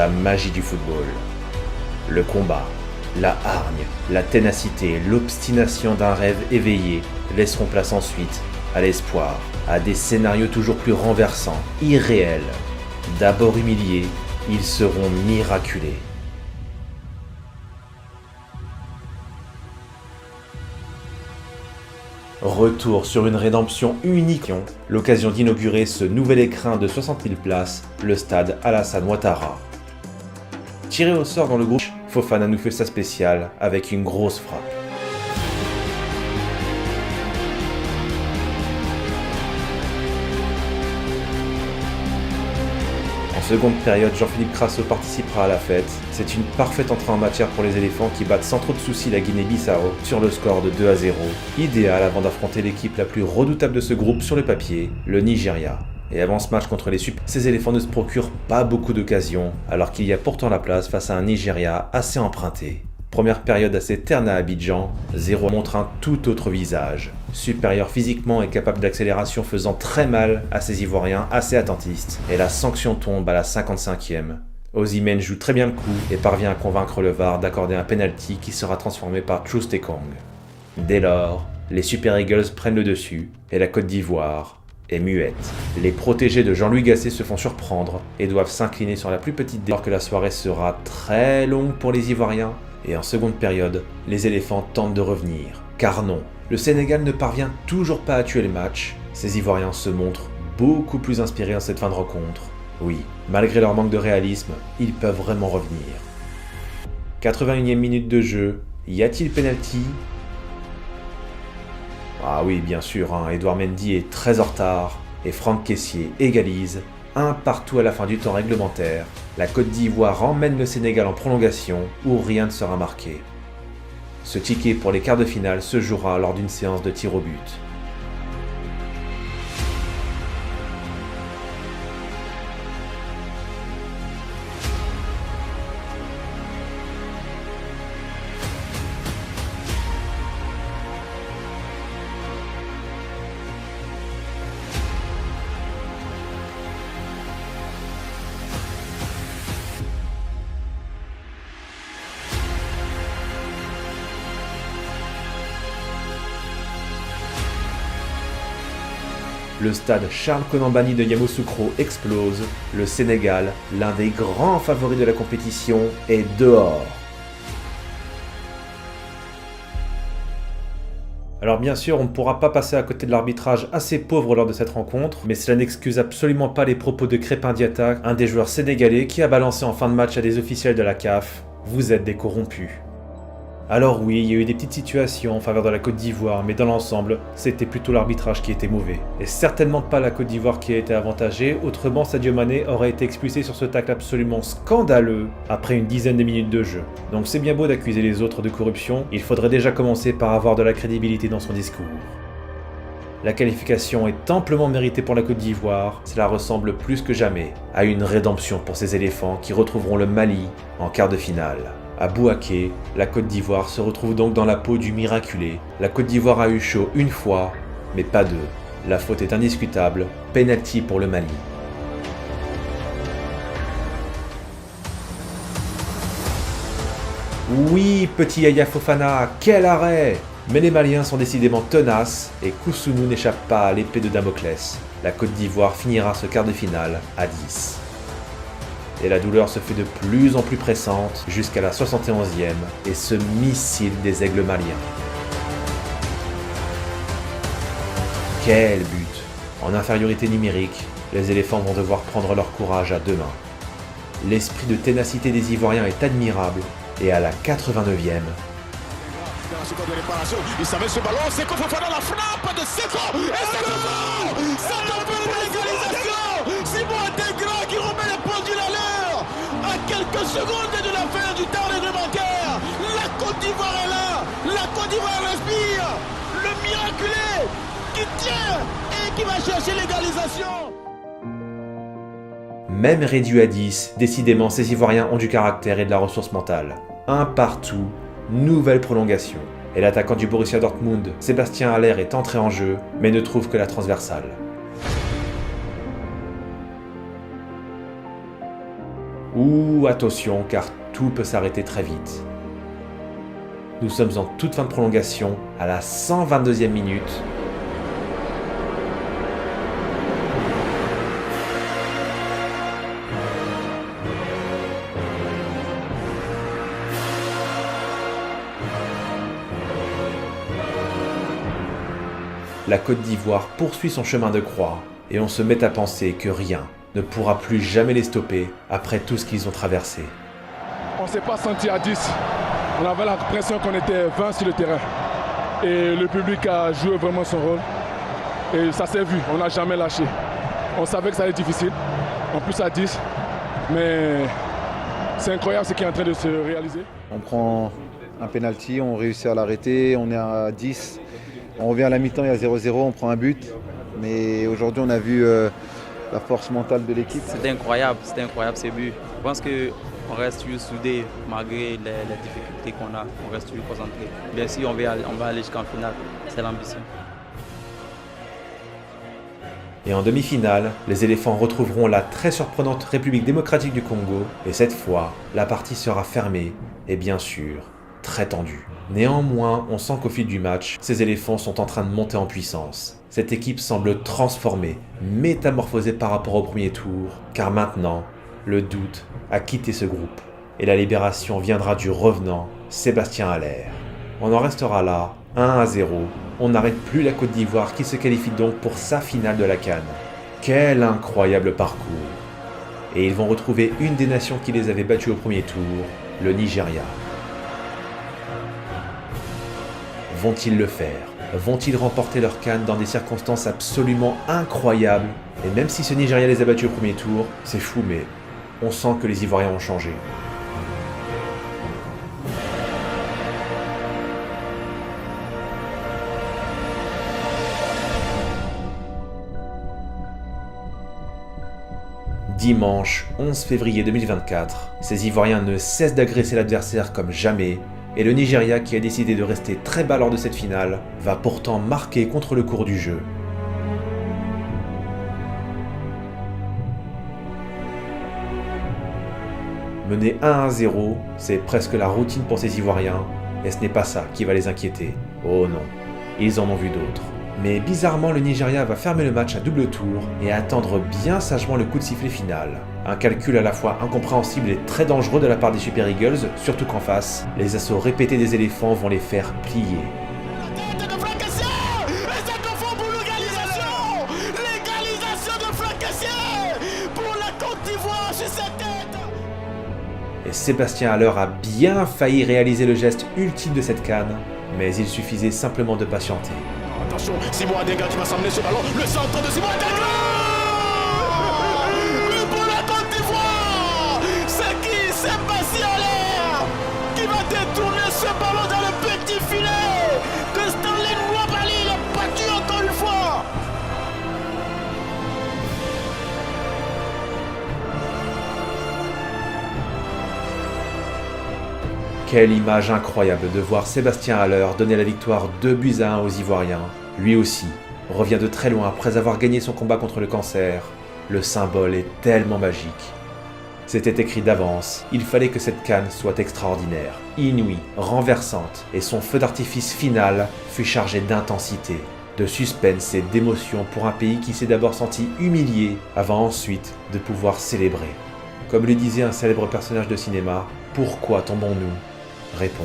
La magie du football. Le combat, la hargne, la ténacité, l'obstination d'un rêve éveillé laisseront place ensuite à l'espoir, à des scénarios toujours plus renversants, irréels. D'abord humiliés, ils seront miraculés. Retour sur une rédemption unique, l'occasion d'inaugurer ce nouvel écrin de 60 000 places, le stade Alassane Ouattara. Tiré au sort dans le groupe, Fofana nous fait sa spéciale avec une grosse frappe. En seconde période, Jean-Philippe Crasso participera à la fête. C'est une parfaite entrée en matière pour les éléphants qui battent sans trop de soucis la Guinée-Bissau sur le score de 2-0. Idéal avant d'affronter l'équipe la plus redoutable de ce groupe sur le papier, le Nigeria. Et avant ce match contre les Super, ces éléphants ne se procurent pas beaucoup d'occasions, alors qu'il y a pourtant la place face à un Nigeria assez emprunté. Première période assez terne à Abidjan, 0 montre un tout autre visage. Supérieur physiquement et capable d'accélération faisant très mal à ces Ivoiriens assez attentistes. Et la sanction tombe à la 55e. Osimhen joue très bien le coup et parvient à convaincre le VAR d'accorder un penalty qui sera transformé par Troost-Ekong. Dès lors, les Super Eagles prennent le dessus et la Côte d'Ivoire est muette. Les protégés de Jean-Louis Gasset se font surprendre et doivent s'incliner sur la plus petite alors que la soirée sera très longue pour les Ivoiriens. Et en seconde période, les éléphants tentent de revenir. Car non, le Sénégal ne parvient toujours pas à tuer le match. Ces Ivoiriens se montrent beaucoup plus inspirés en cette fin de rencontre. Oui, malgré leur manque de réalisme, ils peuvent vraiment revenir. 81e minute de jeu, y a-t-il penalty ? Ah oui, bien sûr, Edouard Mendy est très en retard et Franck Kessié égalise, un partout à la fin du temps réglementaire. La Côte d'Ivoire emmène le Sénégal en prolongation où rien ne sera marqué. Ce ticket pour les quarts de finale se jouera lors d'une séance de tir au but. Le stade Charles Konan-Banny de Yamoussoukro explose. Le Sénégal, l'un des grands favoris de la compétition, est dehors. Alors bien sûr, on ne pourra pas passer à côté de l'arbitrage assez pauvre lors de cette rencontre, mais cela n'excuse absolument pas les propos de Crépin Diatta, un des joueurs sénégalais qui a balancé en fin de match à des officiels de la CAF « Vous êtes des corrompus ». Alors oui, il y a eu des petites situations en faveur de la Côte d'Ivoire, mais dans l'ensemble, c'était plutôt l'arbitrage qui était mauvais. Et certainement pas la Côte d'Ivoire qui a été avantagée, autrement Sadio Mané aurait été expulsé sur ce tacle absolument scandaleux après une dizaine de minutes de jeu. Donc c'est bien beau d'accuser les autres de corruption, il faudrait déjà commencer par avoir de la crédibilité dans son discours. La qualification est amplement méritée pour la Côte d'Ivoire, cela ressemble plus que jamais à une rédemption pour ces éléphants qui retrouveront le Mali en quart de finale. À Bouaké, la Côte d'Ivoire se retrouve donc dans la peau du miraculé. La Côte d'Ivoire a eu chaud une fois, mais pas deux. La faute est indiscutable, penalty pour le Mali. Oui, petit Yaya Fofana, quel arrêt! Mais les Maliens sont décidément tenaces et Kousounou n'échappe pas à l'épée de Damoclès. La Côte d'Ivoire finira ce quart de finale à 10. Et la douleur se fait de plus en plus pressante jusqu'à la 71e et ce missile des aigles maliens. Quel but! En infériorité numérique, les éléphants vont devoir prendre leur courage à deux mains. L'esprit de ténacité des Ivoiriens est admirable et à la 89e, il savait ce ballon, c'est qu'on fait la frappe de Seko et c'est bon! Ça t'appelle l'égalisation! Simon Intégrant qui remet le pendule à l'heure à quelques secondes de la fin du temps réglementaire. La Côte d'Ivoire est là, la Côte d'Ivoire respire, le miraculé qui tient et qui va chercher l'égalisation. Même réduit à 10, décidément ces Ivoiriens ont du caractère et de la ressource mentale. Un partout, nouvelle prolongation. Et l'attaquant du Borussia Dortmund, Sébastien Haller, est entré en jeu, mais ne trouve que la transversale. Ouh, attention, car tout peut s'arrêter très vite. Nous sommes en toute fin de prolongation, à la 122e minute. La Côte d'Ivoire poursuit son chemin de croix et on se met à penser que rien ne pourra plus jamais les stopper après tout ce qu'ils ont traversé. On ne s'est pas senti à 10. On avait l'impression qu'on était 20 sur le terrain. Et le public a joué vraiment son rôle. Et ça s'est vu, on n'a jamais lâché. On savait que ça allait être difficile, en plus à 10. Mais c'est incroyable ce qui est en train de se réaliser. On prend un penalty, on réussit à l'arrêter, on est à 10. On revient à la mi-temps, il y a 0-0, on prend un but. Mais aujourd'hui, on a vu la force mentale de l'équipe. C'était incroyable ces buts. Je pense qu'on reste toujours soudés malgré les difficultés qu'on a. On reste toujours concentrés. Bien sûr, on va aller jusqu'en finale. C'est l'ambition. Et en demi-finale, les éléphants retrouveront la très surprenante République démocratique du Congo. Et cette fois, la partie sera fermée et bien sûr, très tendue. Néanmoins, on sent qu'au fil du match, ces éléphants sont en train de monter en puissance. Cette équipe semble transformée, métamorphosée par rapport au premier tour, car maintenant, le doute a quitté ce groupe. Et la libération viendra du revenant Sébastien Haller. On en restera là, 1-0. On n'arrête plus la Côte d'Ivoire qui se qualifie donc pour sa finale de la CAN. Quel incroyable parcours! Et ils vont retrouver une des nations qui les avait battus au premier tour, le Nigeria. Vont-ils le faire? Vont-ils remporter leur CAN dans des circonstances absolument incroyables? Et même si ce Nigeria les a battus au premier tour, c'est fou, mais on sent que les Ivoiriens ont changé. Dimanche 11 février 2024, ces Ivoiriens ne cessent d'agresser l'adversaire comme jamais, et le Nigeria, qui a décidé de rester très bas lors de cette finale, va pourtant marquer contre le cours du jeu. Mener 1-0, c'est presque la routine pour ces Ivoiriens, et ce n'est pas ça qui va les inquiéter. Oh non, ils en ont vu d'autres. Mais bizarrement, le Nigeria va fermer le match à double tour et attendre bien sagement le coup de sifflet final. Un calcul à la fois incompréhensible et très dangereux de la part des Super Eagles, surtout qu'en face, les assauts répétés des éléphants vont les faire plier. Et Sébastien Haller a bien failli réaliser le geste ultime de cette CAN, mais il suffisait simplement de patienter. Attention, Simon Adingra qui va s'emmener ce ballon. Le centre de Simon Adingra. Mais pour la Côte d'Ivoire, c'est qui? Sébastien Haller qui va détourner ce ballon dans le petit filet de Stanley Nwabali. Il a battu encore une fois. Quelle image incroyable de voir Sébastien Haller donner la victoire 2-1 aux Ivoiriens. Lui aussi revient de très loin après avoir gagné son combat contre le cancer. Le symbole est tellement magique. C'était écrit d'avance, il fallait que cette CAN soit extraordinaire, inouïe, renversante, et son feu d'artifice final fut chargé d'intensité, de suspense et d'émotion pour un pays qui s'est d'abord senti humilié avant ensuite de pouvoir célébrer. Comme le disait un célèbre personnage de cinéma, pourquoi tombons-nous? Réponse.